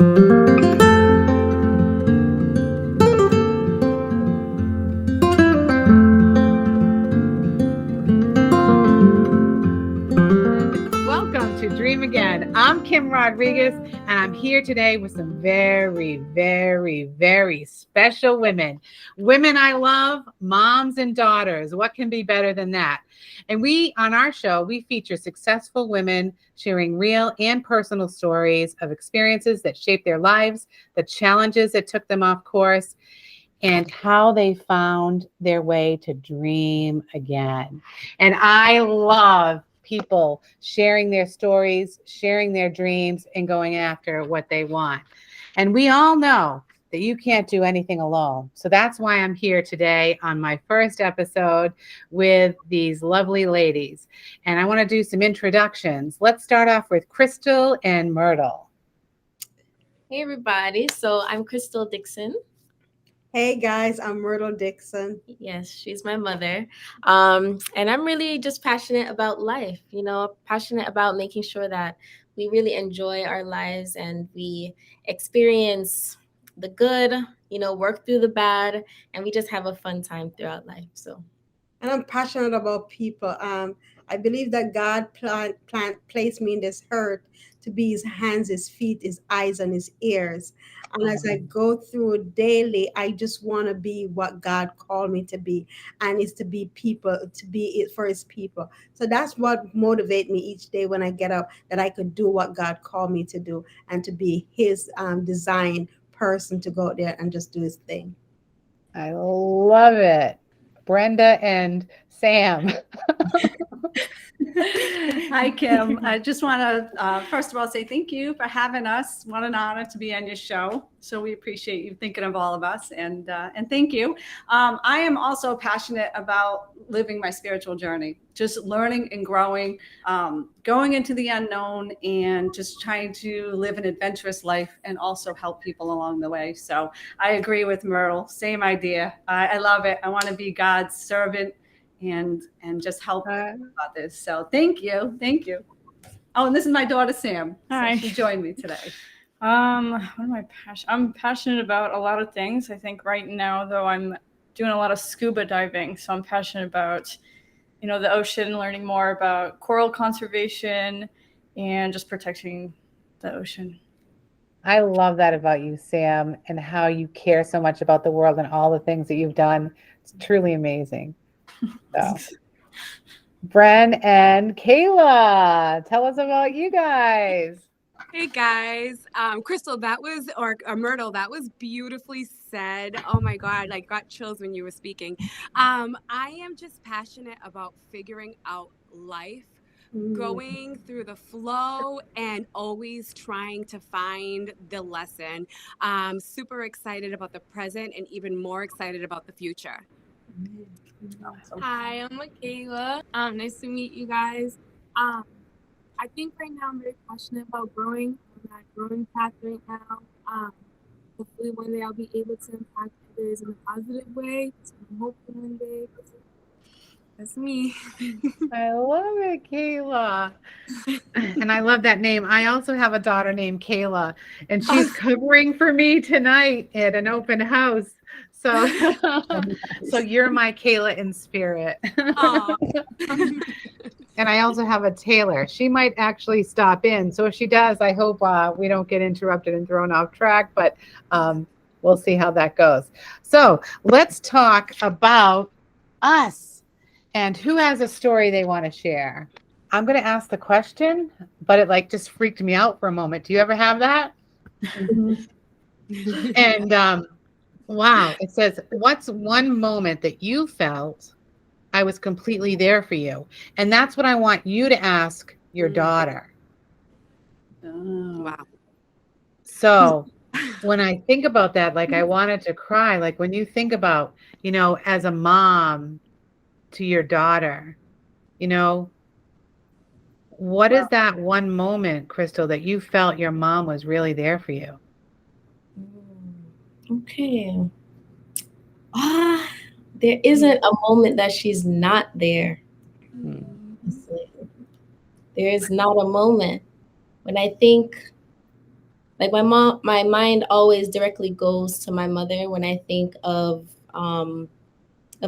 Welcome to Dream Again. I'm Kim Rodriguez, and I'm here today with some very, very, very special women. Women I love, moms and daughters. What can be better than that? And on our show, we feature successful women sharing real and personal stories of experiences that shaped their lives, the challenges that took them off course, and how they found their way to dream again. And I love people sharing their stories, sharing their dreams, and going after what they want. And we all know that you can't do anything alone. So that's why I'm here today on my first episode with these lovely ladies. And I want to do some introductions. Let's start off with Crystal and Myrtle. Hey, everybody. So I'm Crystal Dixon. Hey guys, I'm Myrtle Dixon. Yes, she's my mother. And I'm really just passionate about life, passionate about making sure that we really enjoy our lives and we experience the good, work through the bad, and we just have a fun time throughout life. And I'm passionate about people. I believe that God placed me in this earth to be his hands, his feet, his eyes, and his ears. And as I go through daily, I just want to be what God called me to be, and it's to be people, to be it for his people. So that's what motivates me each day when I get up, that I could do what God called me to do and to be his design person to go out there and just do his thing. I love it. Brenda and Sam. Hi, Kim. I just want to, first of all, say thank you for having us. What an honor to be on your show. So we appreciate you thinking of all of us, and thank you. I am also passionate about living my spiritual journey, just learning and growing, going into the unknown, and just trying to live an adventurous life and also help people along the way. So I agree with Myrtle. Same idea. I love it. I want to be God's servant and just help others. So thank you. Oh, and this is my daughter Sam. Hi. So she joined me today. What am I passionate? I'm passionate about a lot of things. I think right now, though, I'm doing a lot of scuba diving. So I'm passionate about, the ocean, learning more about coral conservation and just protecting the ocean. I love that about you, Sam, and how you care so much about the world and all the things that you've done. It's truly amazing. So, Bren and Kayla, tell us about you guys. Hey guys, Crystal, or Myrtle, that was beautifully said. Oh my God, I got chills when you were speaking. I am just passionate about figuring out life, going through the flow and always trying to find the lesson. Super excited about the present and even more excited about the future. Awesome. Hi, I'm Michaela. Nice to meet you guys. I think right now I'm very passionate about growing. I'm on that growing path right now. Hopefully one day I'll be able to impact others in a positive way. So I'm hoping one day. That's me. I love it, Kayla. And I love that name. I also have a daughter named Kayla, and she's covering for me tonight at an open house. So, so you're my Kayla in spirit. And I also have a Taylor. She might actually stop in. So if she does, I hope we don't get interrupted and thrown off track, but we'll see how that goes. So let's talk about us and who has a story they want to share. I'm going to ask the question, but it just freaked me out for a moment. Do you ever have that? And wow, it says, what's one moment that you felt I was completely there for you? And that's what I want you to ask your daughter. Wow. So when I think about that, I wanted to cry. When you think about, as a mom to your daughter, what is that one moment, Crystal, that you felt your mom was really there for you? Okay. There isn't a moment that she's not there. There is not a moment. When I think like my mind always directly goes to my mother when I think of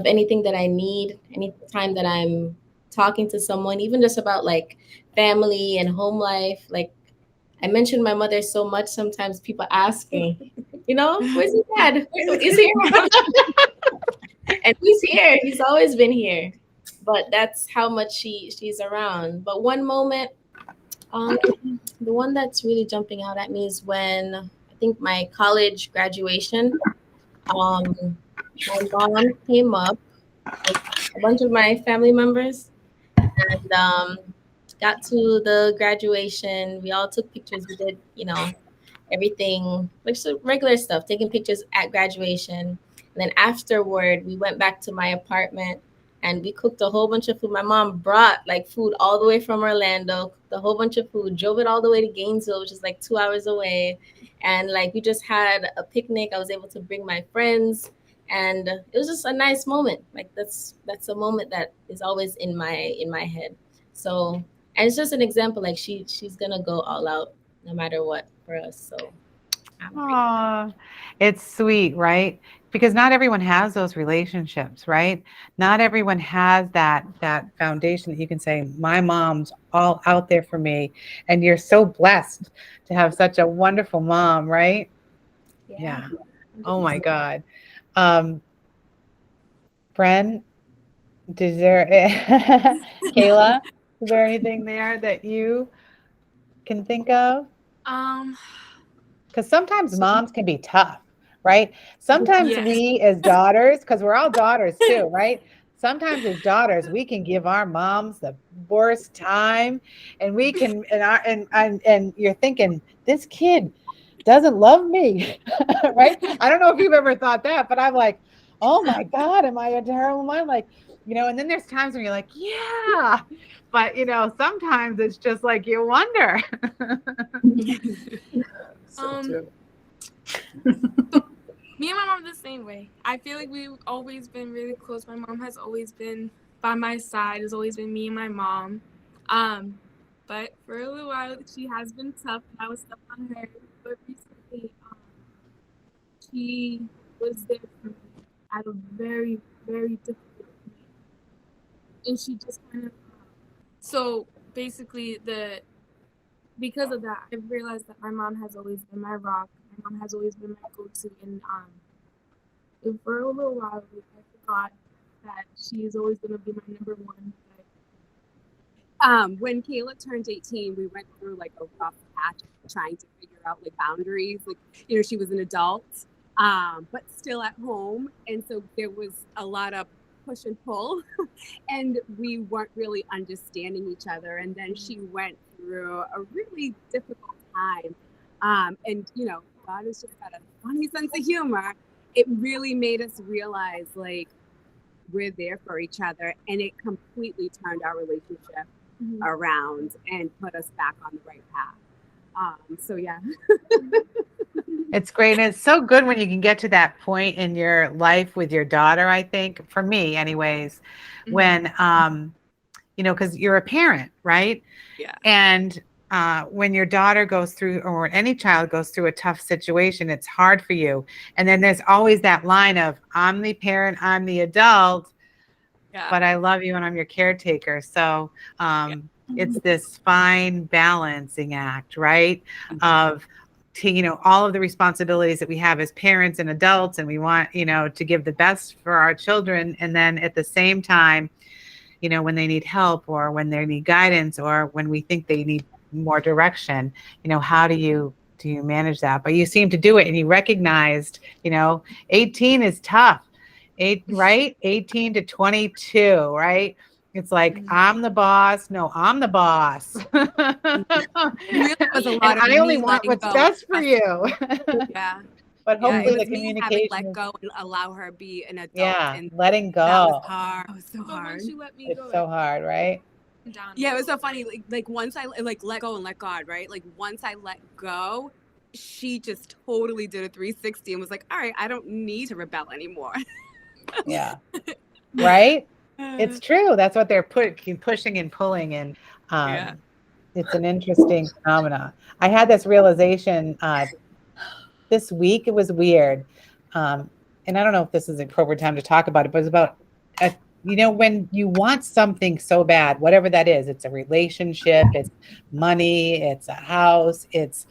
anything that I need, anytime that I'm talking to someone, even just about like family and home life. Like I mentioned my mother so much, sometimes people ask me, where's your dad? Is he around? And he's here. He's always been here. But that's how much she's around. But one moment, um, the one that's really jumping out at me is when I think my college graduation. Um, my mom came up with a bunch of my family members and got to the graduation. We all took pictures. We did, everything like so regular stuff, taking pictures at graduation. And then afterward, we went back to my apartment and we cooked a whole bunch of food. My mom brought like food all the way from Orlando, cooked a whole bunch of food, drove it all the way to Gainesville, which is like 2 hours away. And like we just had a picnic. I was able to bring my friends and it was just a nice moment. Like that's a moment that is always in my head. So, and it's just an example, like she's gonna go all out no matter what for us. So I'm grateful. Aw, it's sweet, right? Because not everyone has those relationships, right? Not everyone has that foundation that you can say, my mom's all out there for me. And you're so blessed to have such a wonderful mom, right? Yeah. Oh my 100%. God. Um, Bren, is there Kayla, is there anything there that you can think of? Um, Because sometimes moms can be tough, right? Sometimes yes. we as daughters, because we're all daughters too, right? Sometimes as daughters, we can give our moms the worst time, and we can, and you're thinking, this kid doesn't love me, right? I don't know if you've ever thought that, but I'm like, oh my God, am I a terrible mom? Like, and then there's times when you're like, yeah, but sometimes it's just like you wonder. Um, me and my mom are the same way. I feel like we've always been really close. My mom has always been by my side. It's always been me and my mom. But for a little while, she has been tough. I was tough on her. But recently, she was there for me at a very, very difficult point. And she just kind of, so basically, because of that, I've realized that my mom has always been my rock. My mom has always been my go-to, and for a little while, I forgot that she is always going to be my number one. When Kayla turned 18, we went through like a rough patch trying to figure out like boundaries. Like, she was an adult, but still at home. And so there was a lot of push and pull, and we weren't really understanding each other. And then she went through a really difficult time. And, God has just got a funny sense of humor. It really made us realize like we're there for each other, and it completely turned our relationship around and put us back on the right path. So yeah. It's great. And it's so good when you can get to that point in your life with your daughter, I think, for me anyways, when, because you're a parent, right? Yeah. And when your daughter goes through, or any child goes through a tough situation, it's hard for you. And then there's always that line of, I'm the parent, I'm the adult, but I love you and I'm your caretaker. So it's this fine balancing act, right? Of all of the responsibilities that we have as parents and adults, and we want, to give the best for our children. And then at the same time, when they need help or when they need guidance or when we think they need more direction, how do you manage that? But you seem to do it, and you recognized, 18 is tough. Right? 18 to 22, right? It's like, I'm the boss. No, I'm the boss. Really was a And lot of I only me want letting what's go. best for you. Yeah. But Yeah, hopefully it the was me having to let communication is, go and allow her to be an adult. yeah, And letting that was go. hard. It was so But hard. once you let me It's go, so hard, right? down. Yeah, it was so funny. Like once I like let go and let God, right? Like once I let go, she just totally did a 360 and was like, all right, I don't need to rebel anymore. Yeah. Right? It's true. That's what they're pushing and pulling. And Yeah. It's an interesting phenomena. I had this realization this week. It was weird. Um, and I don't know if this is the appropriate time to talk about it, but it's about, uh, when you want something so bad, whatever that is, it's a relationship, it's money, it's a house, it's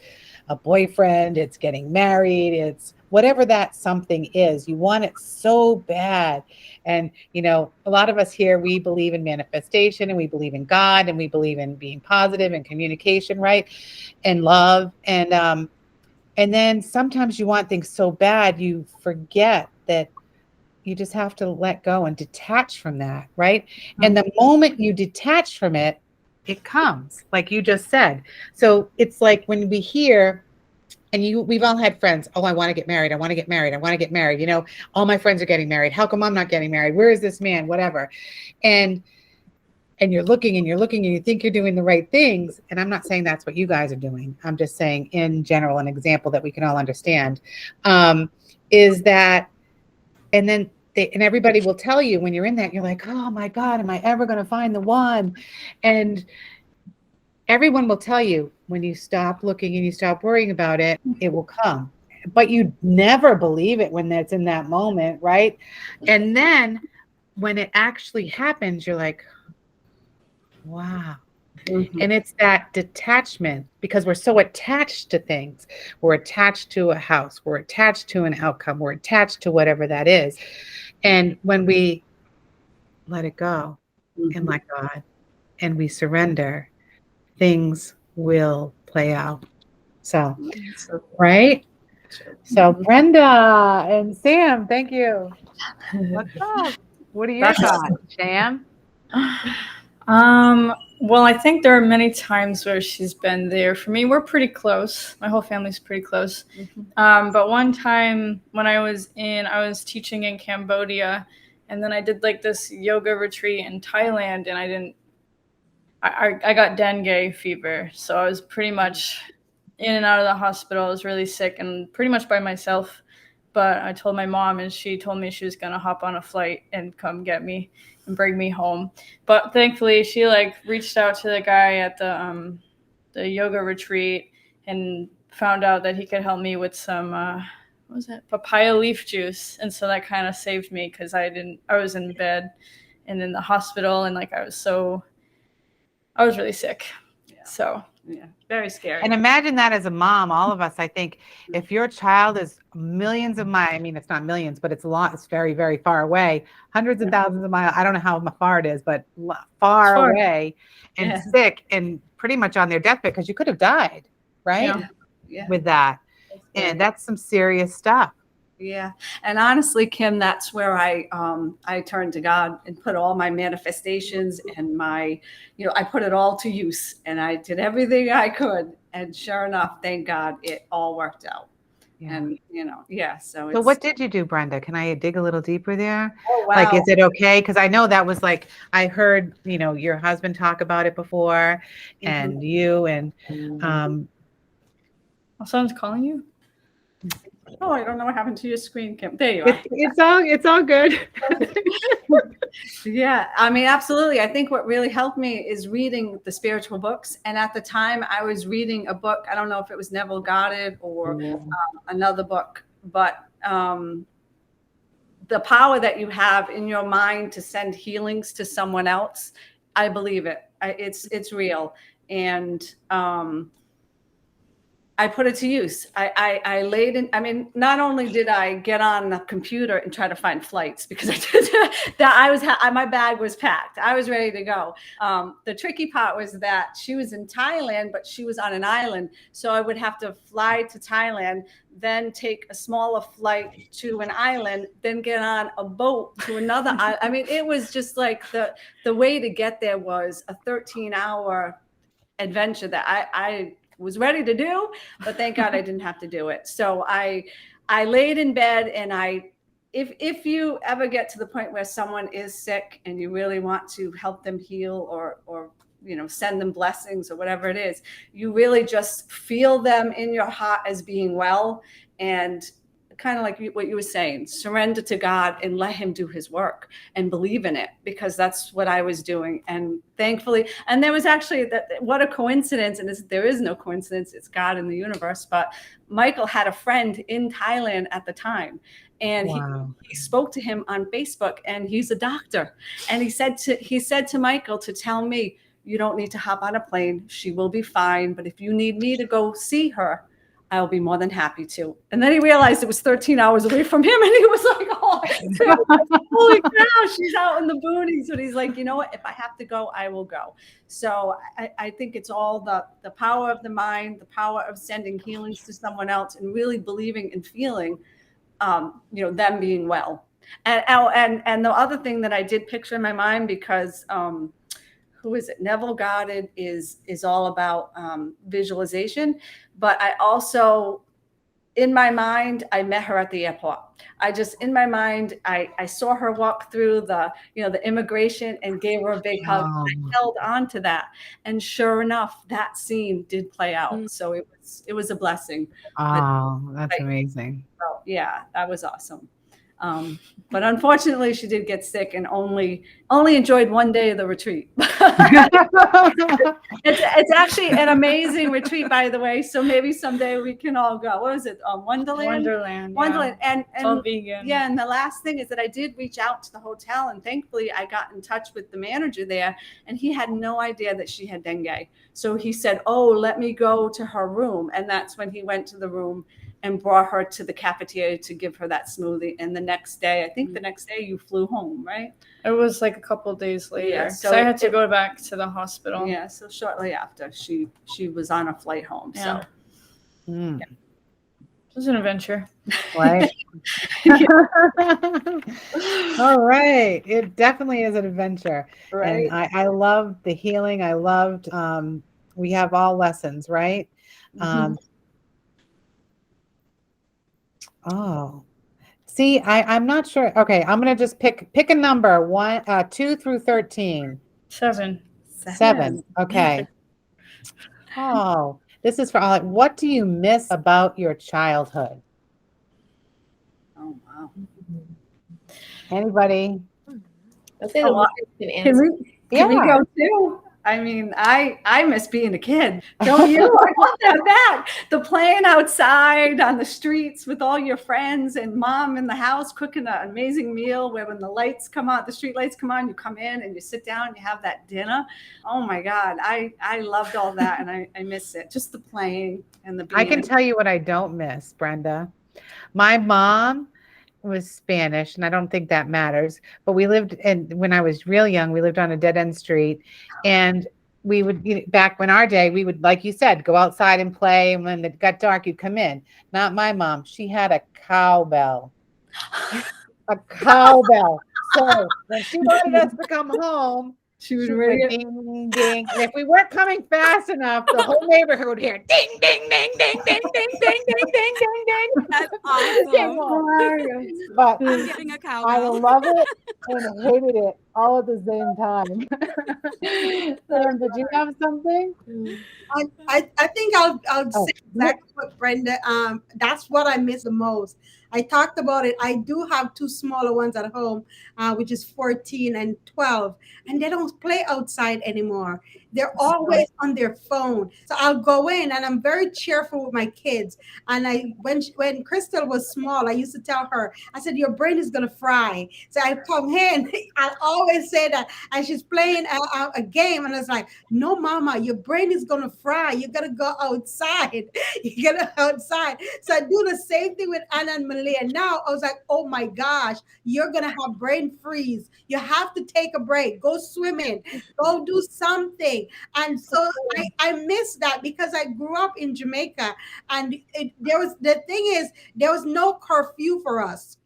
a boyfriend, it's getting married, it's whatever that something is, you want it so bad. And, a lot of us here, we believe in manifestation and we believe in God and we believe in being positive and communication, right? And love. And then sometimes you want things so bad, you forget that you just have to let go and detach from that, right? And the moment you detach from it, it comes, like you just said. So it's like when we hear, and we've all had friends, oh, I want to get married. I want to get married. I want to get married. All my friends are getting married. How come I'm not getting married? Where is this man? Whatever. And you're looking and you're looking and you think you're doing the right things. And I'm not saying that's what you guys are doing. I'm just saying in general, an example that we can all understand, is that, and then and everybody will tell you when you're in that, you're like, oh my God, am I ever going to find the one? And everyone will tell you when you stop looking and you stop worrying about it, it will come. But you never believe it when it's in that moment, right? And then when it actually happens, you're like, wow. And it's that detachment, because we're so attached to things. We're attached to a house. We're attached to an outcome. We're attached to whatever that is. And when we let it go and let God and we surrender, things will play out. So, right? So, Brenda and Sam, thank you. What's up? What are your thoughts, Sam? Well, I think there are many times where she's been there for me. We're pretty close. My whole family's pretty close. But one time when I was teaching in Cambodia, and then I did like this yoga retreat in Thailand, and I got dengue fever. So I was pretty much in and out of the hospital. I was really sick and pretty much by myself. But I told my mom, and she told me she was going to hop on a flight and come get me and bring me home. But thankfully, she reached out to the guy at the yoga retreat and found out that he could help me with some what was that, papaya leaf juice. And so that kind of saved me, because I was in bed and in the hospital, and I was really sick. Yeah. So Yeah, very scary. And imagine that as a mom, all of us, I think, if your child is millions of miles, I mean, it's not millions, but it's a lot, it's very, very far away, hundreds of thousands of miles. I don't know how far it is, but far away and sick and pretty much on their deathbed, because you could have died, right? Yeah. With that. And that's some serious stuff. Yeah. And honestly, Kim, that's where I turned to God and put all my manifestations and I put it all to use, and I did everything I could. And sure enough, thank God, it all worked out. Yeah. And, so what did you do, Brenda? Can I dig a little deeper there? Oh, wow. Like, is it okay? Because I know that was I heard, your husband talk about it before, and you, and someone's calling you? Oh, I don't know what happened to your screen, Kim. There you are. It's all good. Yeah, I mean, absolutely. I think what really helped me is reading the spiritual books. And at the time, I was reading a book. I don't know if it was Neville Goddard or another book, but the power that you have in your mind to send healings to someone else, I believe it. It's real. And I put it to use. I laid in, I mean, not only did I get on the computer and try to find flights, because I did that, my bag was packed. I was ready to go. The tricky part was that she was in Thailand, but she was on an island. So I would have to fly to Thailand, then take a smaller flight to an island, then get on a boat to another island. I mean, it was just like the way to get there was a 13-hour adventure that I was ready to do, but thank God I didn't have to do it. So I laid in bed, and if you ever get to the point where someone is sick and you really want to help them heal or send them blessings or whatever it is, you really just feel them in your heart as being well, and kind of like what you were saying, surrender to God and let him do his work and believe in it, because that's what I was doing. And thankfully, and there was actually what a coincidence. And there is no coincidence. It's God in the universe. But Michael had a friend in Thailand at the time, and he spoke to him on Facebook, and he's a doctor. And he said to Michael to tell me, you don't need to hop on a plane. She will be fine. But if you need me to go see her, I'll be more than happy to. And then he realized it was 13 hours away from him. And he was like, oh, holy cow, she's out in the boonies. But he's like, you know what? If I have to go, I will go. So I think it's all the power of the mind, the power of sending healings to someone else, and really believing and feeling, them being well. And the other thing that I did picture in my mind, because who is it? Neville Goddard is all about visualization. But I also, in my mind, I met her at the airport. In my mind, I saw her walk through the immigration and gave her a big hug. I held on to that. And sure enough, that scene did play out. So it was a blessing. That's amazing. So, yeah, that was awesome. But unfortunately, she did get sick and only enjoyed one day of the retreat. It's actually an amazing retreat, by the way. So maybe someday we can all go. What was it? Wonderland. Yeah. And it's all vegan. Yeah, and the last thing is that I did reach out to the hotel, and thankfully I got in touch with the manager there, and he had no idea that she had dengue. So he said, "Oh, let me go to her room," and that's when he went to the room and brought her to the cafeteria to give her that smoothie. And the next day you flew home, right? It was like a couple of days later. Yeah, so I had to go back to the hospital. Yeah, so shortly after she was on a flight home. Yeah. So yeah. It was an adventure. Right. All right. It definitely is an adventure. Right. And I loved the healing. I loved we have all lessons, right? See, I'm not sure. Okay, I'm gonna just pick a number, 2 through 13. 7. 7. Okay. Oh, this is for all. What do you miss about your childhood? Oh wow. Anybody? I'll say the one can answer. Can we go too? I mean, I miss being a kid. Don't you? I want that back. The playing outside on the streets with all your friends, and mom in the house cooking an amazing meal where when the lights come on, the street lights come on, you come in and you sit down and you have that dinner. Oh my God. I loved all that, and I miss it. Just the playing and the being. I can tell you what I don't miss, Brenda. My mom was Spanish, and I don't think that matters, but when I was real young, we lived on a dead end street, and we would, back when our day, we would, like you said, go outside and play, and when it got dark, you'd come in. Not my mom. She had a cowbell. A cowbell. So when she wanted us to come home, she would ring, ding, ding. And if we weren't coming fast enough, the whole neighborhood would hear ding, ding, ding, ding, ding, ding, ding, ding, ding, ding, ding. That's awesome. But I'm getting a cowbell. I love it and hated it all at the same time. Did you have something? I think I'll say exactly what Brenda. That's what I miss the most. I talked about it. I do have 2 smaller ones at home, which is 14 and 12, and they don't play outside anymore. They're always on their phone. So I'll go in, and I'm very cheerful with my kids. And when Crystal was small, I used to tell her, I said, your brain is gonna fry. So I come in, I always say that, and she's playing a game, and I was like, no, mama, your brain is gonna fry. You gotta go outside. You gotta outside. So I do the same thing with Anna and Malia. Now I was like, oh my gosh, you're gonna have brain freeze. You have to take a break. Go swimming. Go do something. And so I miss that, because I grew up in Jamaica, and there was no curfew for us.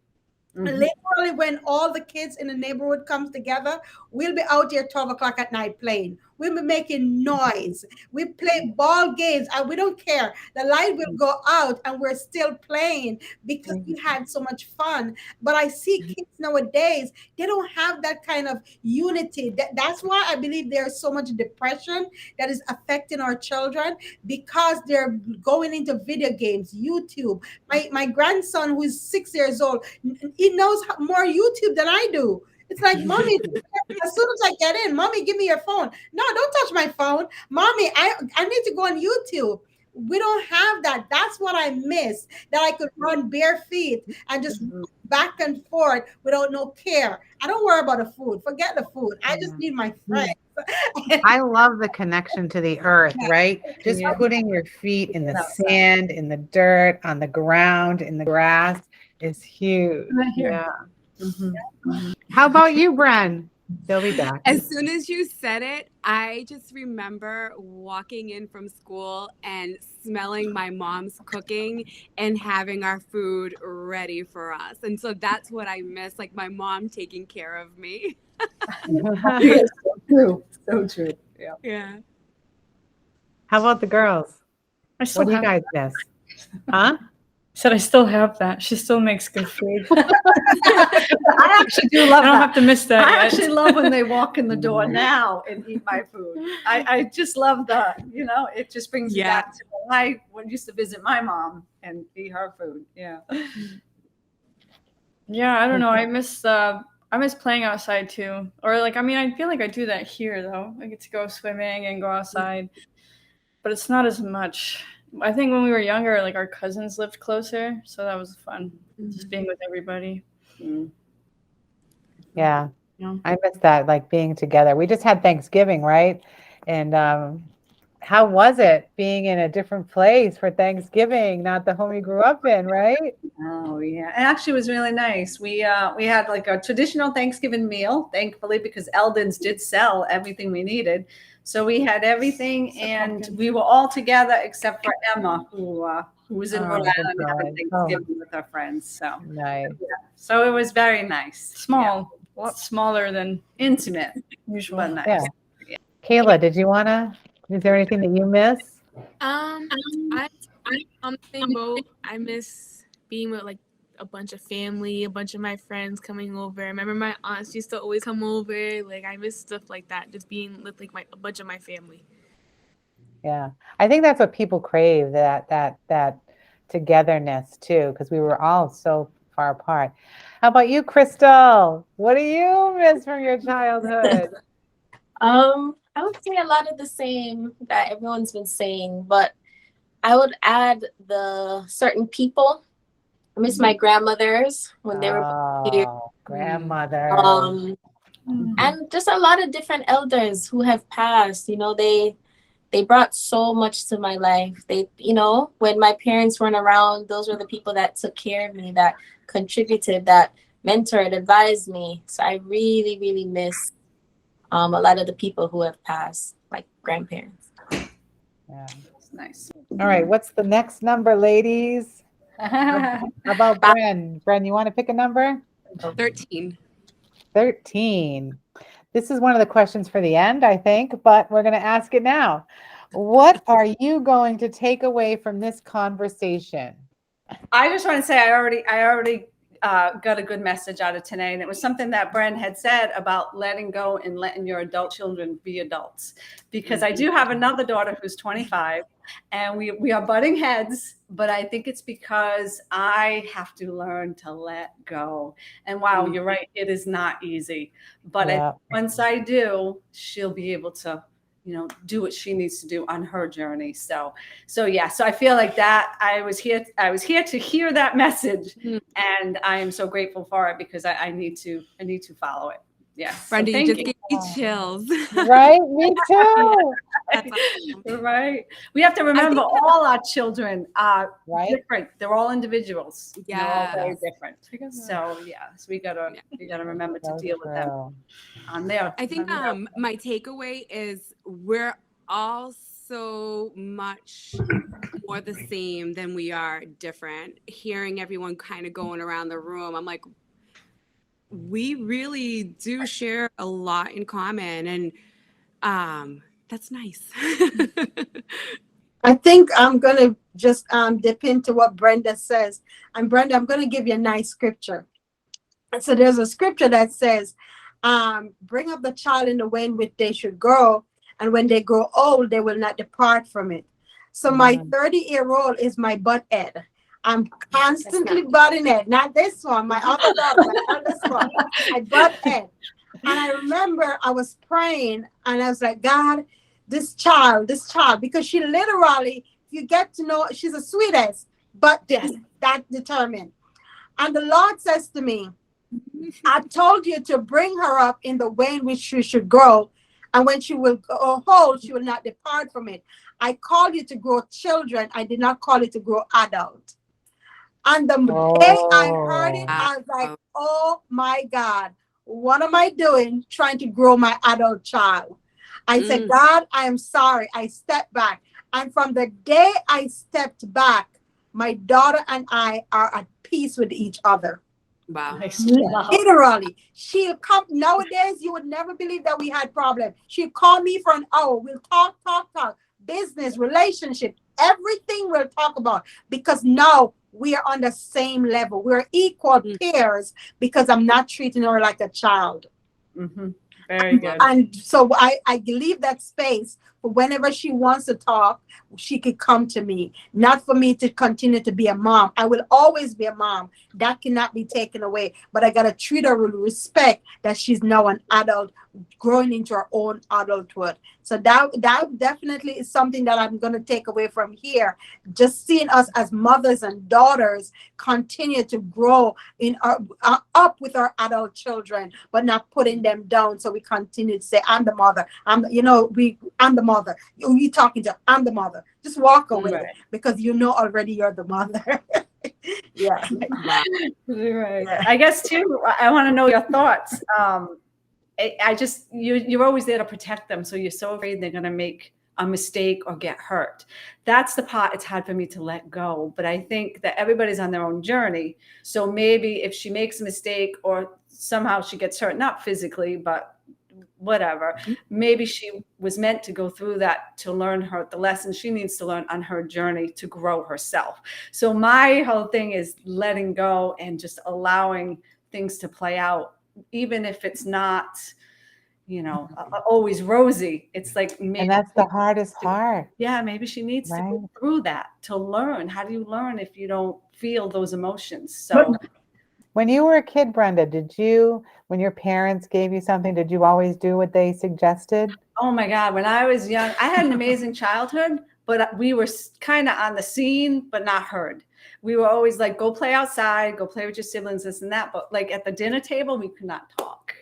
Literally, when all the kids in the neighborhood comes together, we'll be out here 12 o'clock at night playing. We were making noise. We play ball games and we don't care. The light will go out and we're still playing because we had so much fun. But I see kids nowadays, they don't have that kind of unity. That's why I believe there's so much depression that is affecting our children, because they're going into video games, YouTube. My grandson, who is 6 years old, he knows more YouTube than I do. It's like, mommy, as soon as I get in, mommy, give me your phone. No, don't touch my phone. Mommy, I need to go on YouTube. We don't have that. That's what I miss. That I could run bare feet and just back and forth without no care. I don't worry about the food. Forget the food. I just need my friends. I love the connection to the earth, right? Just Yeah. putting your feet in the Outside. sand, in the dirt, on the ground, in the grass is huge. Right here. Yeah. Mhm. How about you, Bren? They'll be back. As soon as you said it, I just remember walking in from school and smelling my mom's cooking and having our food ready for us. And so that's what I miss, like my mom taking care of me. Yes, so true. So true. Yeah. Yeah. How about the girls? I still What do you have. guys miss? Huh? Said I still have that. She still makes good food. I actually do love I don't that. have to miss that I yet. actually love when they walk in the door now and eat my food. I just love the, it just brings me Yeah. back to when I used to visit my mom and eat her food. Yeah. Yeah, I don't know. I miss playing outside too. Or like, I mean, I feel like I do that here though. I get to go swimming and go outside, but it's not as much. I think when we were younger, like our cousins lived closer, so that was fun. Just being with everybody. Yeah. Yeah. I miss that, like being together. We just had Thanksgiving, right? And how was it being in a different place for Thanksgiving, not the home you grew up in, right? Oh yeah, it actually was really nice. We had like a traditional Thanksgiving meal, thankfully, because Eldon's did sell everything we needed. So we had everything, and we were all together except for Emma, who was in Rhode good Island having joy. Oh. Thanksgiving with her friends. So Nice. so it was very nice. Small, a lot smaller than Yeah. Intimate, usual. but nice. Yeah. Kayla, is there anything that you miss? I'm on the same boat. I miss being with like a bunch of family, a bunch of my friends coming over. I remember my aunts used to always come over. Like I miss stuff like that, just being with like a bunch of my family. Yeah. I think that's what people crave, that togetherness too, because we were all so far apart. How about you, Crystal? What do you miss from your childhood? I would say a lot of the same that everyone's been saying, but I would add the certain people. I miss my grandmothers when they were here. Oh, grandmother. And just a lot of different elders who have passed. They brought so much to my life. When my parents weren't around, those were the people that took care of me, that contributed, that mentored, advised me. So I really, really miss a lot of the people who have passed, like grandparents. Yeah. It's nice. All right. What's the next number, ladies? How about Bren? Bren, you want to pick a number? 13. 13. This is one of the questions for the end, I think, but we're going to ask it now. What are you going to take away from this conversation? I just want to say I already got a good message out of today, and it was something that Bren had said about letting go and letting your adult children be adults. Because I do have another daughter who's 25, and we are butting heads, but I think it's because I have to learn to let go. And wow, you're right, it is not easy. But once I do, she'll be able to do what she needs to do on her journey. So I feel like that I was here to hear that message, and I am so grateful for it because I need to follow it. Yes. Brenda, So you just you. gave me chills. Right? Me too. That's awesome. Right. We have to remember all our children are Right. different. They're all individuals. Yeah. They're all very different. So we gotta remember to deal with them on there. I think my takeaway is we're all so much more the same than we are different. Hearing everyone kind of going around the room, I'm like, we really do share a lot in common. And That's nice. I think I'm going to just dip into what Brenda says. And Brenda, I'm going to give you a nice scripture. And so there's a scripture that says, bring up the child in the way in which they should grow. And when they grow old, they will not depart from it. So my 30-year-old is my butt head. I'm constantly butting head. Not this one, my other daughter, but not this one. I butt head. And I remember I was praying and I was like, God, this child, because she literally, you get to know, she's the sweetest, but yes, that determined. And the Lord says to me, I told you to bring her up in the way in which she should grow. And when she will grow old, she will not depart from it. I called you to grow children. I did not call you to grow adult. And the day I heard it, I was like, oh my God, what am I doing trying to grow my adult child? I said, God, I am sorry. I stepped back. And from the day I stepped back, my daughter and I are at peace with each other. Wow. Literally. She'll come. Nowadays, you would never believe that we had problems. She'll call me for an hour. We'll talk. Business, relationship, everything we'll talk about. Because now we are on the same level. We're equal peers because I'm not treating her like a child. Mm-hmm. Very good. And so I leave that space for whenever she wants to talk, she could come to me. Not for me to continue to be a mom. I will always be a mom. That cannot be taken away. But I got to treat her with respect that she's now an adult, growing into her own adulthood. So that definitely is something that I'm going to take away from here. Just seeing us as mothers and daughters continue to grow in our up with our adult children, but not putting them down. So we continue to say, I'm the mother. I'm the mother. You talking to, I'm the mother. Just walk away because you know already you're the mother. Yeah. Right. Yeah. I guess too, I want to know your thoughts. I just, you're always there to protect them. So you're so afraid they're going to make a mistake or get hurt. That's the part it's hard for me to let go. But I think that everybody's on their own journey. So maybe if she makes a mistake or somehow she gets hurt, not physically, but whatever, maybe she was meant to go through that to learn the lesson she needs to learn on her journey to grow herself. So my whole thing is letting go and just allowing things to play out, even if it's not, always rosy. It's like maybe, and that's the hardest part. Yeah, maybe she needs to go through that to learn. How do you learn if you don't feel those emotions? So when you were a kid, Brenda, when your parents gave you something, did you always do what they suggested? Oh my God, when I was young, I had an amazing childhood, but we were kind of on the scene, but not heard. We were always like, go play outside, go play with your siblings, this and that. But like at the dinner table, we could not talk.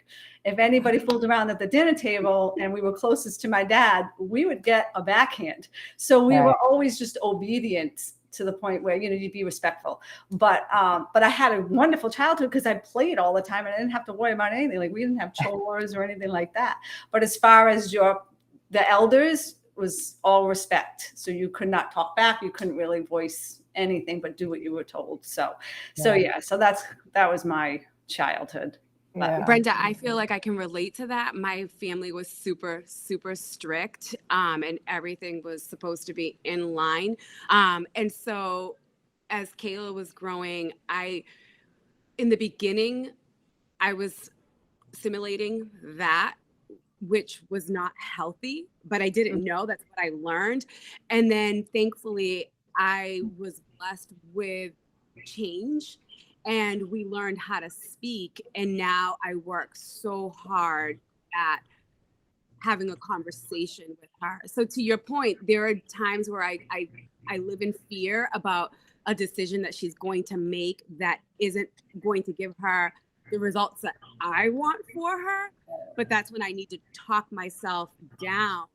If anybody fooled around at the dinner table and we were closest to my dad, we would get a backhand. So we were always just obedient to the point where, you'd be respectful. But I had a wonderful childhood because I played all the time and I didn't have to worry about anything. Like we didn't have chores or anything like that. But as far as the elders, was all respect. So you could not talk back. You couldn't really voice anything but do what you were told. So that was my childhood. Yeah. Brenda, I feel like I can relate to that. My family was super, super strict, and everything was supposed to be in line. And so as Kayla was growing, in the beginning, I was simulating that, which was not healthy, but I didn't know. That's what I learned. And then thankfully, I was blessed with change. And we learned how to speak. And now I work so hard at having a conversation with her. So to your point, there are times where I live in fear about a decision that she's going to make that isn't going to give her the results that I want for her. But that's when I need to talk myself down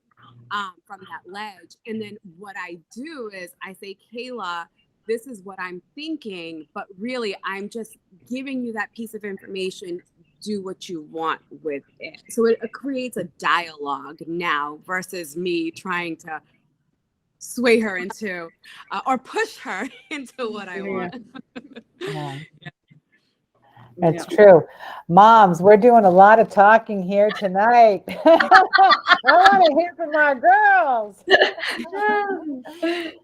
from that ledge. And then what I do is I say, Kayla, this is what I'm thinking, but really I'm just giving you that piece of information. Do what you want with it. So it creates a dialogue now versus me trying to sway her into or push her into what I want. That's true. Moms, we're doing a lot of talking here tonight. I want to hear from our girls.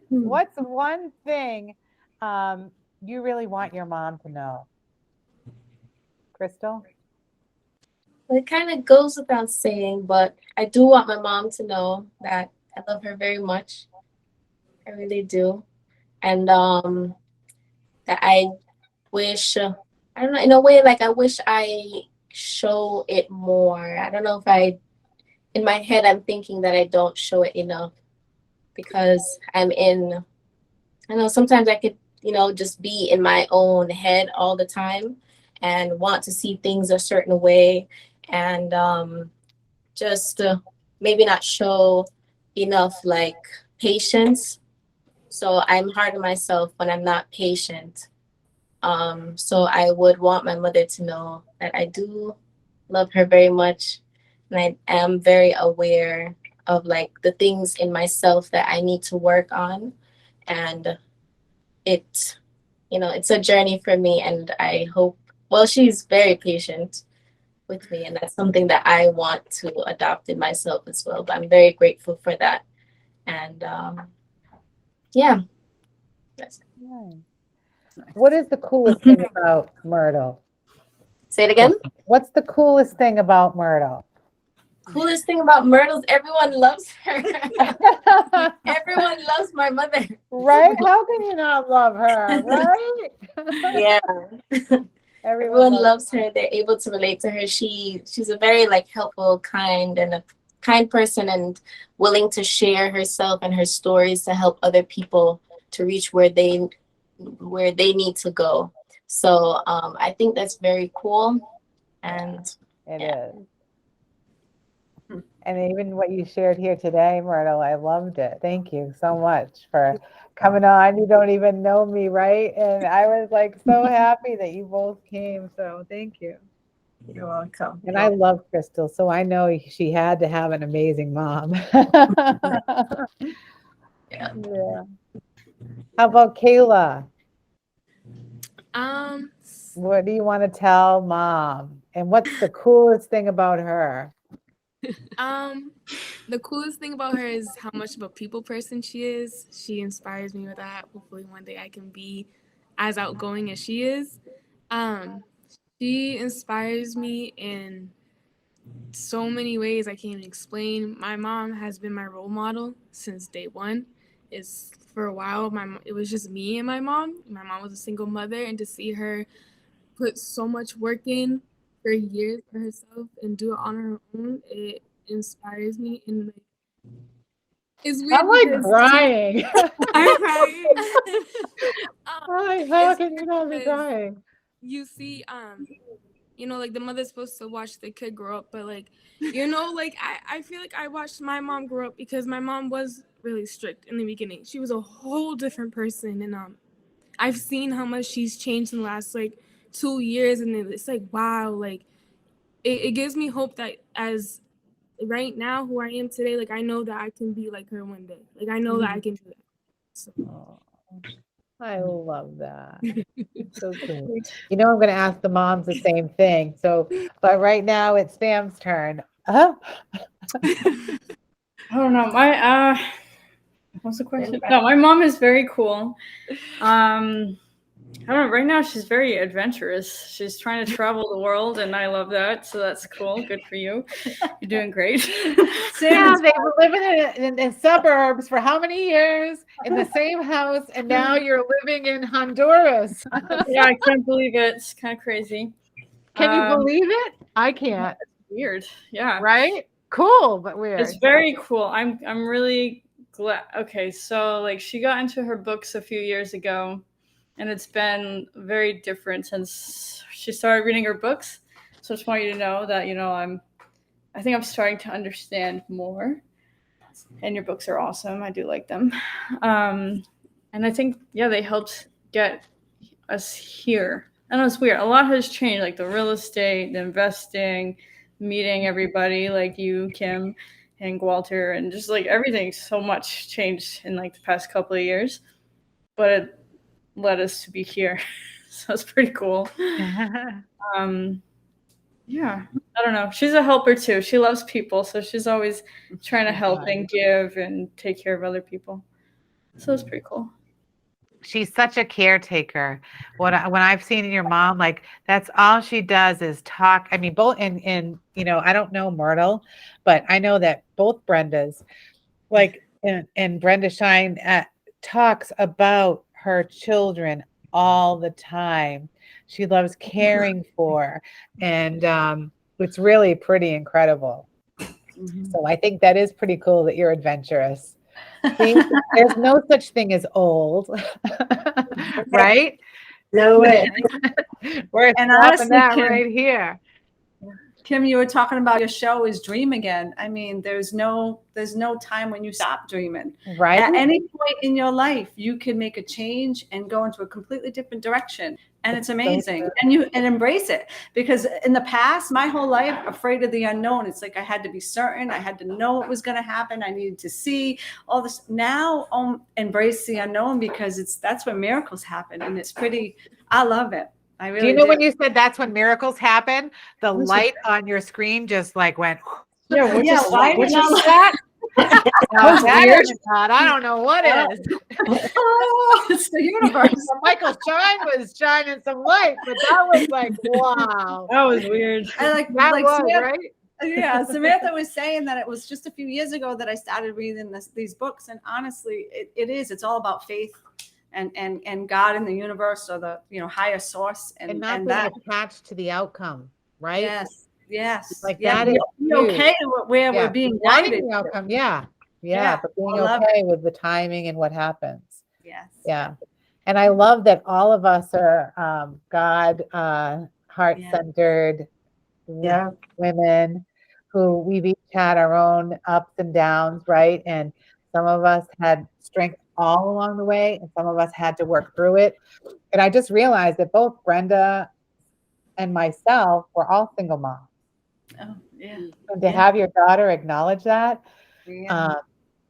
What's one thing you really want your mom to know? Crystal? It kind of goes without saying, but I do want my mom to know that I love her very much. I really do. And that I wish, I don't know, in a way, like I wish I show it more. I don't know if in my head, I'm thinking that I don't show it enough because I know sometimes I could, just be in my own head all the time and want to see things a certain way and just maybe not show enough like patience. So I'm hard on myself when I'm not patient. So I would want my mother to know that I do love her very much. And I am very aware of like the things in myself that I need to work on. And it, it's a journey for me. And I hope, well, she's very patient with me. And that's something that I want to adopt in myself as well. But I'm very grateful for that. And yeah, that's it. What is the coolest thing about Myrtle? Say it again. What's the coolest thing about Myrtle? Coolest thing about Myrtle is everyone loves her. Everyone loves my mother. Right? How can you not love her? Right? Yeah. Everyone loves her. They're able to relate to her. She's a very like helpful, kind person and willing to share herself and her stories to help other people to reach where they need to go. So I think that's very cool. And it is. And even what you shared here today, Myrtle, I loved it. Thank you so much for coming on. You don't even know me, right? And I was like so happy that you both came. So thank you. You're welcome. And I love Crystal, so I know she had to have an amazing mom. Yeah. How about Kayla? What do you want to tell mom? And what's the coolest thing about her? The coolest thing about her is how much of a people person she is. She inspires me with that. Hopefully one day I can be as outgoing as she is. She inspires me in so many ways I can't even explain. My mom has been my role model since day one. It's for a while it was just me and my mom. My mom was a single mother, and to see her put so much work in for years for herself and do it on her own, it inspires me. And like, it's weird. I'm like crying. I'm crying. How can you not be crying? You see, like the mother's supposed to watch the kid grow up, but like, like I feel like I watched my mom grow up because my mom was really strict in the beginning. She was a whole different person, and I've seen how much she's changed in the last like 2 years, and it's like wow, like it gives me hope that as right now who I am today, like I know that I can be like her one day. Like I know that I can do that. So. I love that. So cool. I'm going to ask the moms the same thing. So, but right now it's Sam's turn. I don't know. What's the question? No, my mom is very cool. I don't know. Right now, she's very adventurous. She's trying to travel the world, and I love that. So that's cool. Good for you. You're doing great. Yeah, they were living in suburbs for how many years in the same house, and now you're living in Honduras. Yeah, I can't believe it. It's kind of crazy. Can you believe it? I can't. It's weird. Yeah. Right? Cool, but weird. It's very cool. I'm really glad. Okay, so like she got into her books a few years ago. And it's been very different since she started reading her books. So I just want you to know that, I think I'm starting to understand more. And your books are awesome. I do like them. And I think, they helped get us here. I know it's weird. A lot has changed, like the real estate, the investing, meeting everybody like you, Kim, and Walter, and just like everything so much changed in like the past couple of years. But it led us to be here. So it's pretty cool. Yeah, I don't know. She's a helper too. She loves people, so she's always trying to help and give and take care of other people. So it's pretty cool. She's such a caretaker. When I've seen your mom, like that's all she does is talk. I mean, both in I don't know Myrtle, but I know that both Brendas, like and Brenda Shine talks about her children all the time. She loves caring for, and it's really pretty incredible. So I think that is pretty cool that you're adventurous. See, there's no such thing as old, right? No way. We're And stopping honestly, that Kim, right here. Kim, you were talking about your show is dream again. I mean, there's no time when you stop dreaming. Right? At any point in your life, you can make a change and go into a completely different direction. And it's amazing. And embrace it. Because in the past, my whole life, afraid of the unknown. It's like I had to be certain. I had to know what was going to happen. I needed to see all this. Now, embrace the unknown because that's where miracles happen. And it's pretty, I love it. I really do you know when you said that's when miracles happen? The light on your screen just like went. Yeah, why what did just I- that? Now, that weird. is not. I don't know what is. Oh, it's the universe. Michael Shine was shining some light, but that was like, wow. That was weird. I like That like was Samantha, right. yeah, Samantha was saying that it was just a few years ago that I started reading these books, and honestly, it's all about faith and God in the universe or the higher source And not being that attached to the outcome, right? yes Like yeah, that is be okay with where Yeah. we're being Wanting guided. the outcome, yeah, Yeah, but being I love okay with the timing and what happens. Yes. Yeah. And I love that all of us are God heart-centered women who we've each had our own ups and downs, right? And some of us had strength all along the way, and some of us had to work through it. And I just realized that both Brenda and myself were all single moms. Oh, yeah. And to have your daughter acknowledge that, Yeah.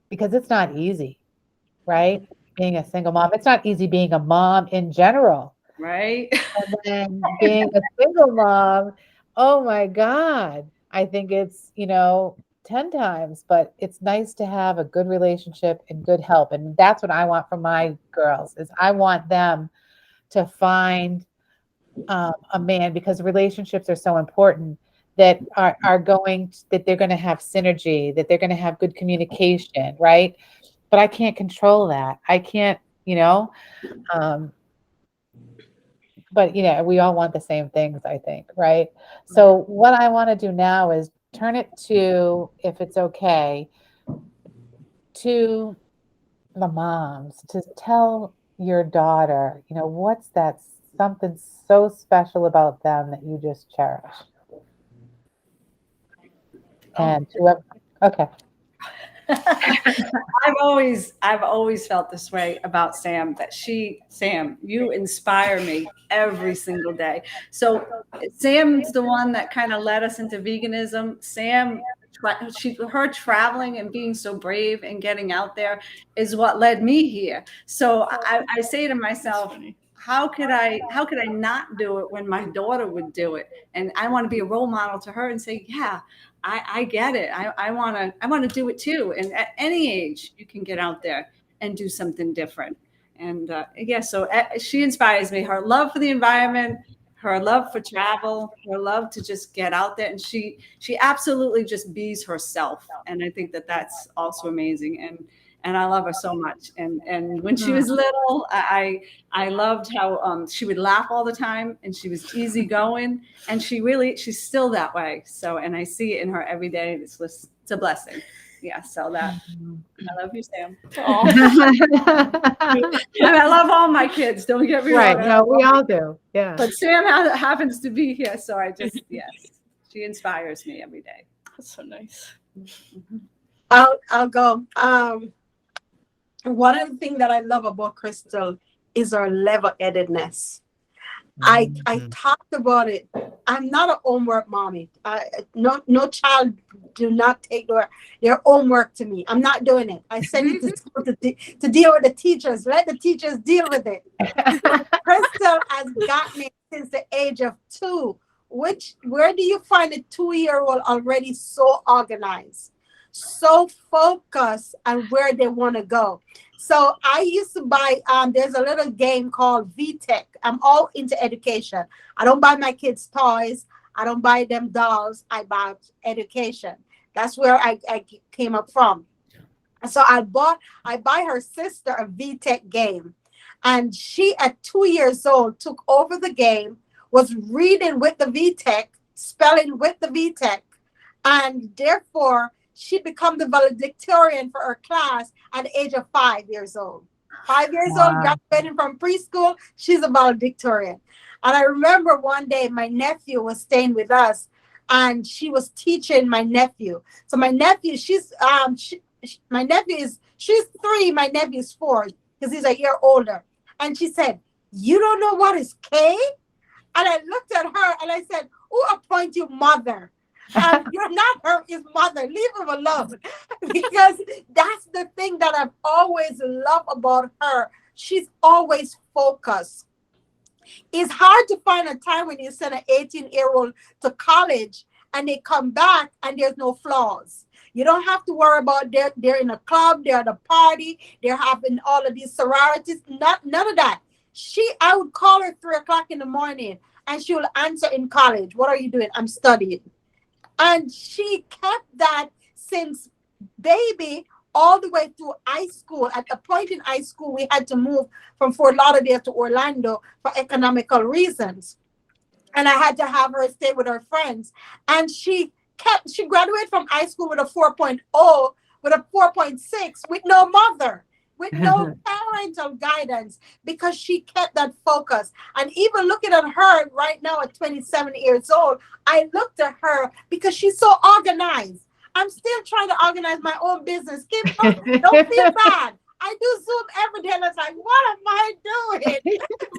because it's not easy, right? Being a single mom, it's not easy being a mom in general. Right. And then being a single mom, oh my God, I think it's 10 times, but it's nice to have a good relationship and good help. And that's what I want from my girls is I want them to find a man, because relationships are so important, that are going that they're going to have synergy, that they're going to have good communication, right? But I can't control that. I can't, but we all want the same things, I think, right? So what I want to do now is turn it to, if it's okay, to the moms to tell your daughter, what's that something so special about them that you just cherish. And whoever, okay. I've always felt this way about Sam, that Sam, you inspire me every single day. So Sam's the one that kind of led us into veganism. Sam, her traveling and being so brave and getting out there is what led me here. So I say to myself, how could I not do it when my daughter would do it? And I want to be a role model to her and say, yeah, I get it. I want to do it too. And at any age, you can get out there and do something different. And so she inspires me. Her love for the environment, her love for travel, her love to just get out there, and she absolutely just bees herself. And I think that's also amazing. And I love her so much. And when she was little, I loved how she would laugh all the time, and she was easygoing, and she's still that way. So, and I see it in her every day. It's a blessing. Yeah. So I love you, Sam. I love all my kids. Don't get me wrong. Right. No, we all do. Yeah. But Sam happens to be here. So I just, yes, she inspires me every day. That's so nice. I'll go. One of the things that I love about Crystal is her level-headedness. I talked about it I'm not a homework mommy. No child do not take their homework to me. I'm not doing it. I send it to school to deal with the teachers. Let the teachers deal with it. Crystal has gotten it since the age of 2. Where do you find a 2-year-old already so organized, so focused on where they want to go? So I used to buy, there's a little game called VTech. I'm all into education. I don't buy my kids toys. I don't buy them dolls. I buy education. That's where I came up from. So I buy her sister a VTech game. And she, at 2 years old, took over the game, was reading with the VTech, spelling with the VTech, and therefore she become the valedictorian for her class at the age of 5 years old. 5 years old, Wow. graduating from preschool, she's a valedictorian. And I remember one day my nephew was staying with us, and she was teaching my nephew. So my nephew, my nephew she's 3, my nephew's 4, because he's a year older. And she said, "You don't know what is K?" And I looked at her and I said, "Who appoint you mother? You're not his mother. Leave him alone." Because that's the thing that I've always loved about her. She's always focused. It's hard to find a time when you send an 18-year-old to college and they come back and there's no flaws. You don't have to worry about they're in a club, they're at a party, they're having all of these sororities. None of that. I would call her 3 o'clock in the morning and she will answer in college. "What are you doing?" "I'm studying." And she kept that since baby all the way through high school. At a point in high school, we had to move from Fort Lauderdale to Orlando for economical reasons. And I had to have her stay with her friends. And she graduated from high school with a 4.0, with a 4.6, with no mother, with no parental guidance, because she kept that focus. And even looking at her right now at 27 years old, I looked at her because she's so organized. I'm still trying to organize my own business. Kim, don't feel bad. I do Zoom every day, and I was like, "What am I doing?"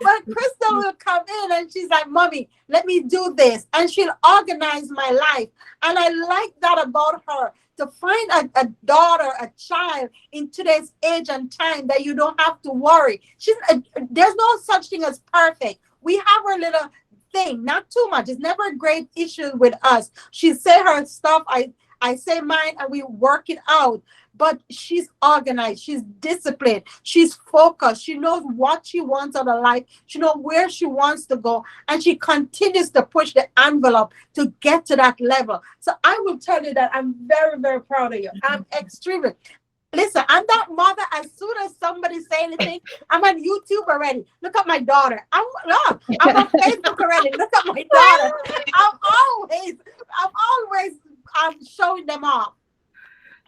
But Crystal will come in and she's like, "Mommy, let me do this." And she'll organize my life. And I like that about her. To find a daughter, a child in today's age and time that you don't have to worry. There's no such thing as perfect. We have her little thing, not too much. It's never a great issue with us. She say her stuff, I say mine, and we work it out. But she's organized, she's disciplined, she's focused, she knows what she wants out of life, she knows where she wants to go, and she continues to push the envelope to get to that level. So I will tell you that I'm very, very proud of you. I'm extremely. Listen, I'm that mother. As soon as somebody say anything, I'm on YouTube already. Look at my daughter. I'm on Facebook already. Look at my daughter. I'm showing them off.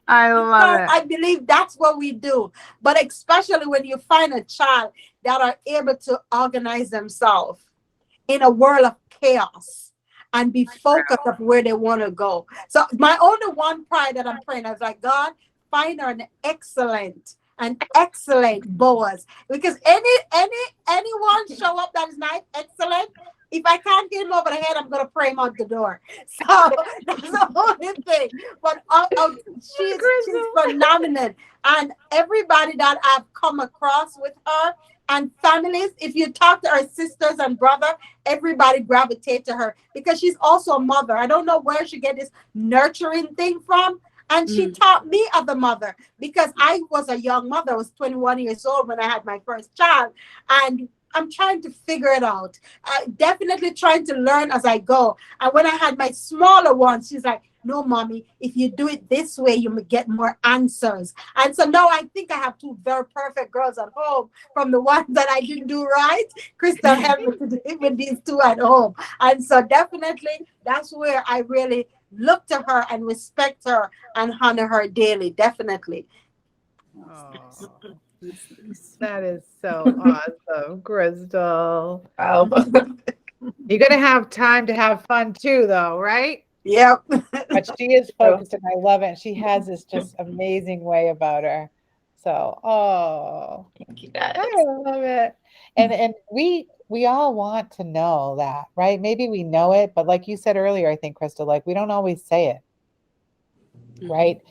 I love it. I believe that's what we do. But especially when you find a child that are able to organize themselves in a world of chaos and be focused of where they want to go. So my only one pride that I'm praying, I was like, "God, find her an excellent Boaz." Because anyone show up that is not excellent, if I can't hit him over the head, I'm gonna pray him out the door. So that's the only thing. But she's phenomenal, and everybody that I've come across with her, and families, if you talk to her sisters and brother, everybody gravitate to her because she's also a mother. I don't know where she get this nurturing thing from. And she taught me as a mother, because I was a young mother. I was 21 years old when I had my first child. And I'm trying to figure it out. Definitely trying to learn as I go. And when I had my smaller one, she's like, "No, Mommy, if you do it this way, you will get more answers." And so now I think I have 2 very perfect girls at home from the ones that I didn't do right. Crystal helped me to do it with these 2 at home. And so definitely that's where I really look to her and respect her and honor her daily. Definitely. Oh, that is so awesome, Crystal. Oh. You're going to have time to have fun too, though, right? Yep. But she is focused, and I love it. She has this just amazing way about her. So, Thank you guys. I love it. And we we all want to know that, right? Maybe we know it, but like you said earlier, I think, Crystal, like we don't always say it, right?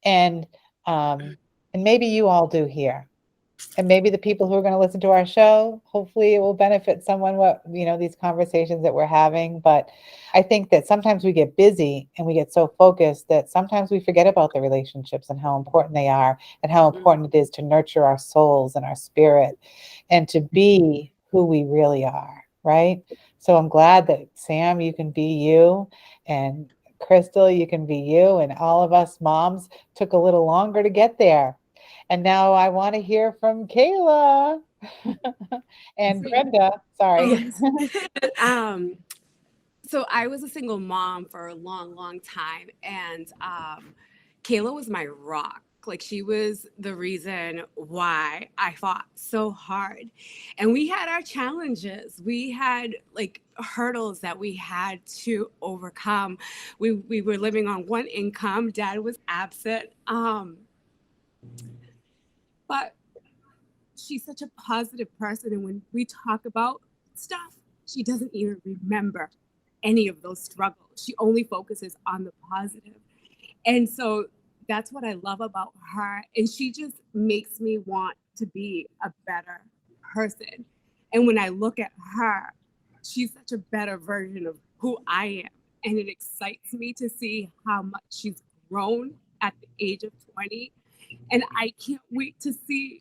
And and maybe you all do here. And maybe the people who are going to listen to our show, hopefully it will benefit someone what, these conversations that we're having. But I think that sometimes we get busy and we get so focused that sometimes we forget about the relationships and how important they are and how important it is to nurture our souls and our spirit and to be who we really are, right? So I'm glad that Sam, you can be you, and Crystal, you can be you, and all of us moms took a little longer to get there. And now I want to hear from Kayla and Brenda. Sorry. So I was a single mom for a long, long time, and Kayla was my rock. Like she was the reason why I fought so hard. And we had our challenges. We had like hurdles that we had to overcome. We were living on one income. Dad was absent. But she's such a positive person. And when we talk about stuff, she doesn't even remember any of those struggles. She only focuses on the positive. And so that's what I love about her. And she just makes me want to be a better person. And when I look at her, she's such a better version of who I am. And it excites me to see how much she's grown at the age of 20. And I can't wait to see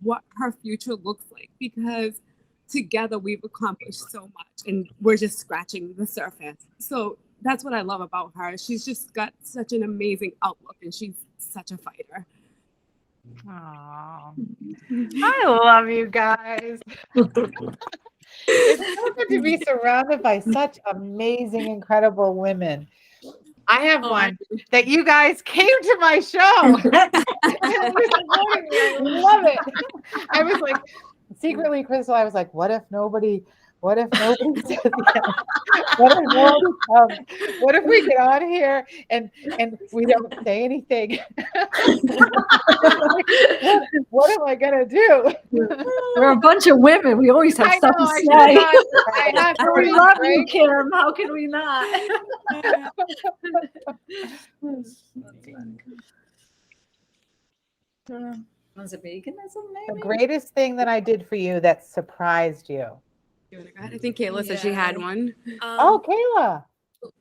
what her future looks like because together we've accomplished so much and we're just scratching the surface. So that's what I love about her. She's just got such an amazing outlook and she's such a fighter. Aww. I love you guys. It's so good to be surrounded by such amazing, incredible women. I have one that you guys came to my show. I love it. I was like, secretly, Crystal, I was like, what if nobody says yes? What if we get on here and we don't say anything? What am I gonna do? We're a bunch of women. We always have stuff to say. We love you, Kim. How can we not? Was it veganism, maybe? The greatest thing that I did for you that surprised you. I think Kayla said she had one. Oh, Kayla.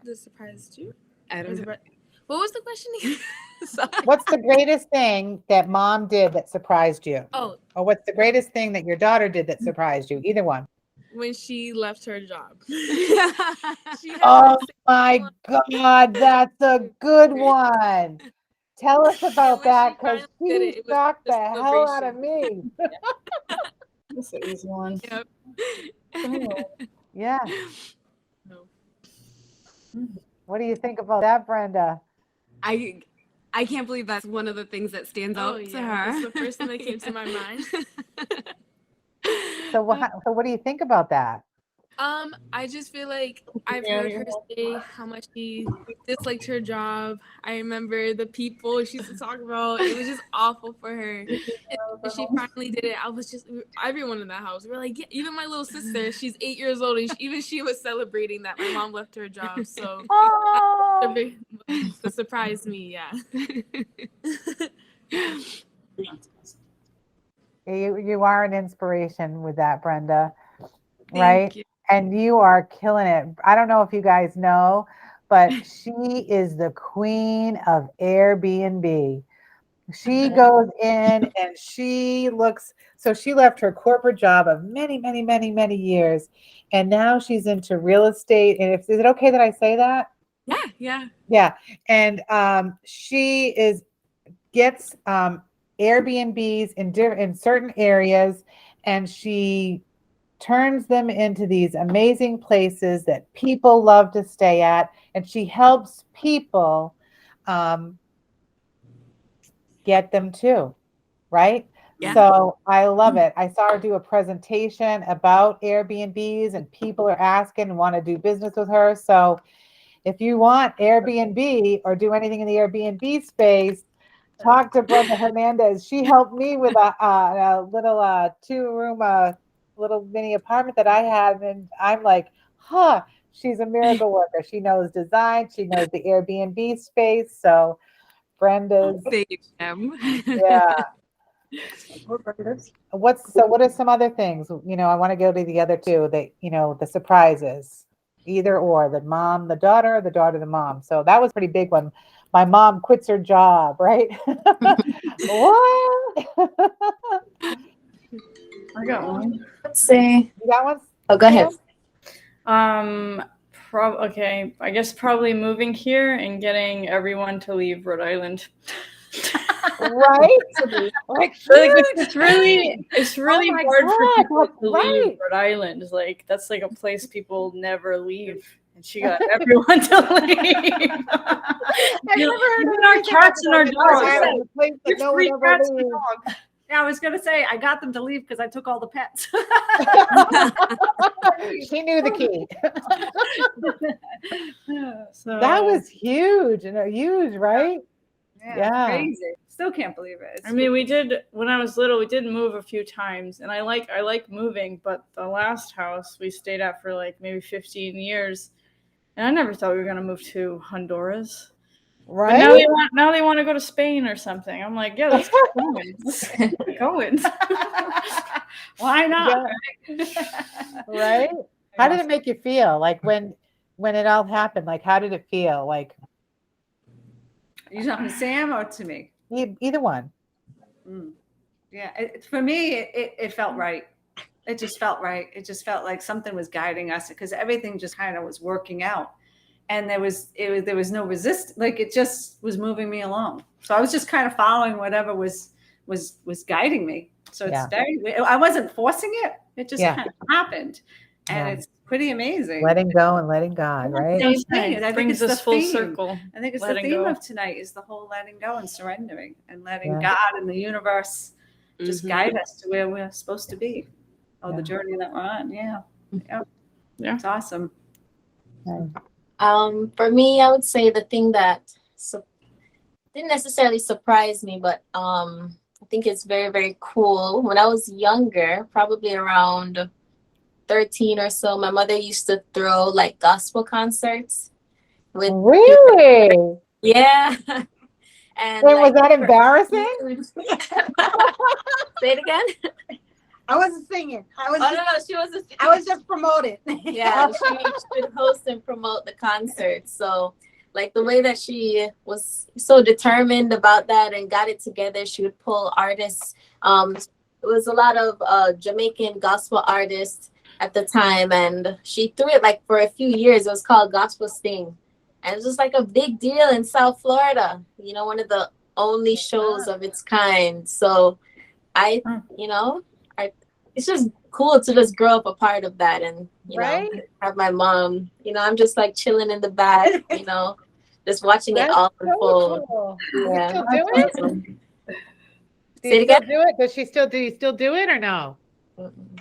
That surprised you? I don't know. What was the question again? What's the greatest thing that mom did that surprised you? Oh. Or what's the greatest thing that your daughter did that surprised you? Either one. When she left her job. Oh my God, that's a good one. Tell us about that because she shocked the hell out of me. This is one. Yep. Yeah. What do you think about that, Brenda? I can't believe that's one of the things that stands out to her. That's the first thing that came to my mind. So what do you think about that? I just feel like I've heard her say how much she disliked her job. I remember the people she used to talk about. It was just awful for her. And when she finally did it, I was just, everyone in that house, we were like, yeah, even my little sister, she's 8 years old, and even she was celebrating that my mom left her job. So that surprised me, yeah. You are an inspiration with that, Brenda, right? Thank you. And you are killing it. I don't know if you guys know, but she is the queen of Airbnb. She goes in and she left her corporate job of many, many, many, many years. And now she's into real estate. And is it okay that I say that? Yeah. Yeah. And she gets Airbnbs in certain areas, and she turns them into these amazing places that people love to stay at, and she helps people get them too, right? Yeah. So I love it. I saw her do a presentation about Airbnbs, and people are asking and want to do business with her. So if you want Airbnb or do anything in the Airbnb space, talk to Brenda Hernandez. She helped me with a little 2-room little mini apartment that I have, and I'm like, huh, she's a miracle worker. She knows design, she knows the Airbnb space. So Brenda's, Thank you, Kim. yeah. What are some other things? I want to go to the other two that, the surprises, either or, the mom, the daughter, the mom. So that was a pretty big one. My mom quits her job, right? What? I got one. Let's say. You got one? Oh, go ahead. Okay. I guess probably moving here and getting everyone to leave Rhode Island. Right? Like, it's really Oh my hard for God, people that's to right. leave Rhode Island. Like that's like a place people never leave, and she got everyone to leave. Even our cats and our dogs. There's no Free one cats ever and leaves. dogs. Yeah, I was gonna say I got them to leave because I took all the pets. She knew the key. So That was huge, huge, right? Yeah. Crazy. Still can't believe it. I mean, we did when I was little. We did move a few times, and I like moving. But the last house we stayed at for like maybe 15 years, and I never thought we were gonna move to Honduras. Right? But now they want to go to Spain or something. I'm like, yeah, let's keep going. Let's keep going. Why not? Yeah. Right? How did it make you feel? Like when it all happened, like how did it feel? Like You talking to Sam or to me? either one. Yeah, for me, it felt right. It just felt right. It just felt like something was guiding us because everything just kind of was working out, and there was no resist. Like it just was moving me along. So I was just kind of following whatever was guiding me. So it's I wasn't forcing it. It just kind of happened, and it's pretty amazing. Letting go and letting God, right? I think it's us full circle. I think it's the theme of tonight is the whole letting go and surrendering and letting God and the universe just guide us to where we're supposed to be, or the journey that we're on. Yeah, it's awesome. For me, I would say the thing that didn't necessarily surprise me, but I think it's very, very cool. When I was younger, probably around 13 or so, my mother used to throw like gospel concerts with Really? Yeah. And was that embarrassing? Say it again. I wasn't singing. No, she was. I was just promoting. Yeah, she would host and promote the concert. So, like the way that she was so determined about that and got it together, she would pull artists. It was a lot of Jamaican gospel artists at the time, and she threw it like for a few years. It was called Gospel Sting, and it was just like a big deal in South Florida. One of the only shows of its kind. So, it's just cool to just grow up a part of that and have my mom. I'm just like chilling in the back, just watching it all unfold. Cool. Yeah. Do you still do it? Awesome. Do you still do it? Does she still do you still do it or no?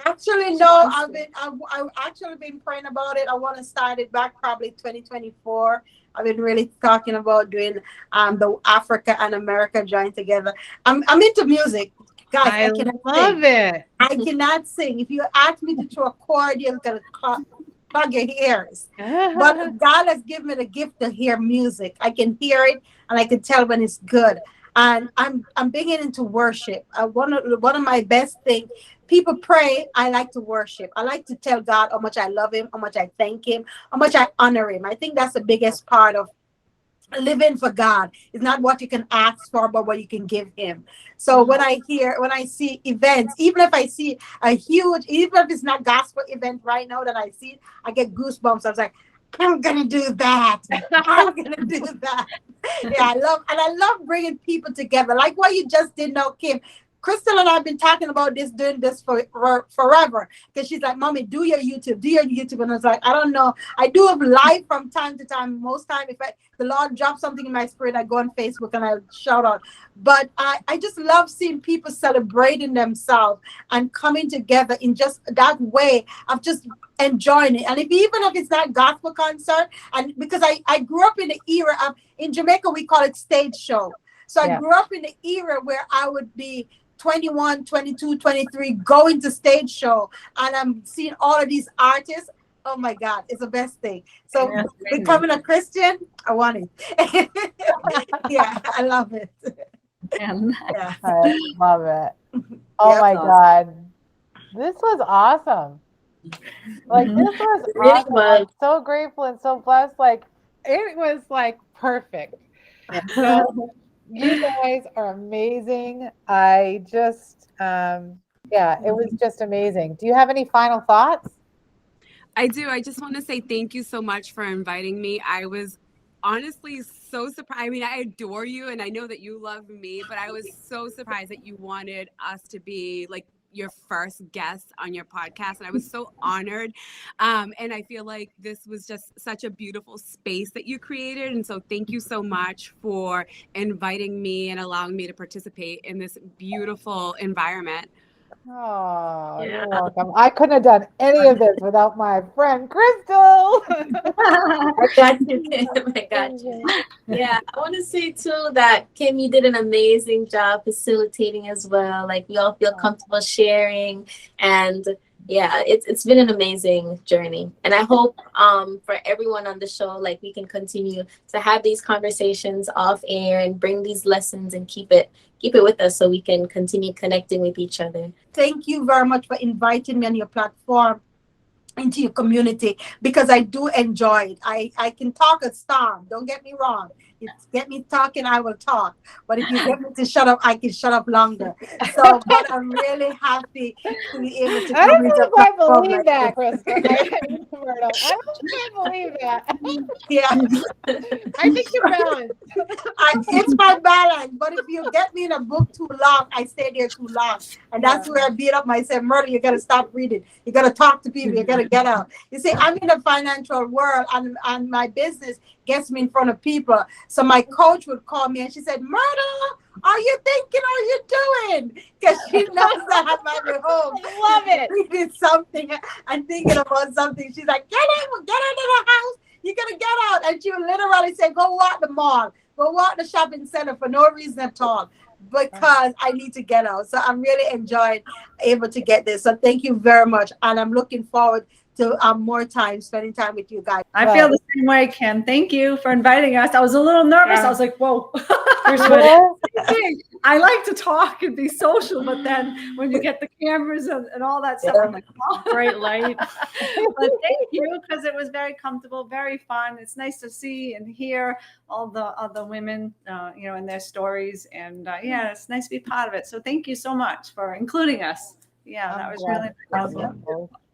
Actually, no. I've actually been praying about it. I want to start it back probably 2024. I've been really talking about doing the Africa and America join together. I'm into music. Guys, I cannot love it. I cannot sing. If you ask me to throw a chord, you're gonna plug your ears. But God has given me the gift to hear music. I can hear it and I can tell when it's good. And I'm beginning to worship. One of my best things. People pray. I like to worship. I like to tell God how much I love Him, how much I thank Him, how much I honor Him. I think that's the biggest part of living for God. It's not what you can ask for, but what you can give Him. So when I see events, even if I see even if it's not gospel event right now that I see, I get goosebumps. I was like, I'm gonna do that. I'm gonna do that. Yeah, I love bringing people together, like what you just did now, Kim. Crystal and I have been talking about doing this for forever. Because she's like, Mommy, do your YouTube. And I was like, I don't know. I do it live from time to time. Most time, if the Lord drops something in my spirit, I go on Facebook and I shout out. But I just love seeing people celebrating themselves and coming together in just that way of just enjoying it. And even if it's not gospel concert, and because I grew up in the era of, in Jamaica, we call it stage show. So I grew up in the era where I would be 21, 22, 23 going to stage show, and I'm seeing all of these artists. Oh my God, it's the best thing. So Yeah, becoming a Christian, I want it. Yeah, I love it. and Yeah. I love it. Oh Yep. my awesome. God. This was awesome. Like Mhm. this was It really awesome. I'm was. so grateful and so blessed. Like it was like perfect. You know, you guys are amazing. I just yeah, it was just amazing. Do you have any final thoughts? I do. I just want to say thank you so much for inviting me. I was honestly so surprised. I mean, I adore you and I know that you love me, but I was so surprised that you wanted us to be like your first guest on your podcast. And I was so honored. And I feel like this was just such a beautiful space that you created. And so thank you so much for inviting me and allowing me to participate in this beautiful environment. Oh, Yeah. you're welcome. I couldn't have done any of this without my friend Crystal. I got you, Kim. I got you. Yeah, I want to say too that Kim, you did an amazing job facilitating as well. Like we all feel comfortable sharing, and yeah, it's been an amazing journey. And I hope for everyone on the show, like we can continue to have these conversations off air and bring these lessons and keep it with us so we can continue connecting with each other. Thank you very much for inviting me on your platform, into your community, because I do enjoy it. I can talk a storm. Don't get me wrong. You get me talking, I will talk. But if you get me to shut up, I can shut up longer. So, but I'm really happy to be able to I come don't into know a if I platform believe like that, this. Crystal. Myrtle. I don't think I believe that. Yeah, I think you're balanced. it's my balance. But if you get me in a book too long, I stay there too long. And that's where I beat up myself. Myrtle, you got to stop reading. You got to talk to people. You got to get out. You see, I'm in the financial world, and my business gets me in front of people. So my coach would call me and she said, Myrtle, are you thinking? Are you doing? Because she knows that I'm at my home. I love it. Reading something and thinking about something. She's like, get into the house. You're going to get out. And she would literally say, go walk the mall. Go walk the shopping center for no reason at all. Because I need to get out. So I'm really enjoying able to get this. So thank you very much. And I'm looking forward to more time spending time with you guys. I feel the same way, Kim. Thank you for inviting us. I was a little nervous. Yeah. I was like, whoa. I like to talk and be social, but then when you get the cameras and all that stuff, I'm like, oh, Bright light. but thank you, because it was very comfortable, very fun. It's nice to see and hear all the other women, and their stories. And yeah, it's nice to be part of it. So thank you so much for including us. Yeah, that was really awesome.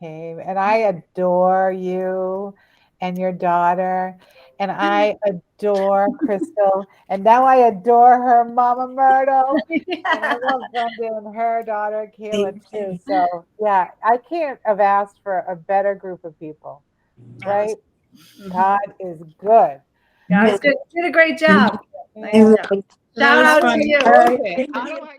Okay. And I adore you and your daughter. And I adore Crystal. And now I adore her mama Myrtle. And I love Brenda and her daughter Kayla too. So yeah, I can't have asked for a better group of people. Right? God is good. Yeah, it's good. You did a great job. Nice job. That Shout was out fun. to you. Okay. How do I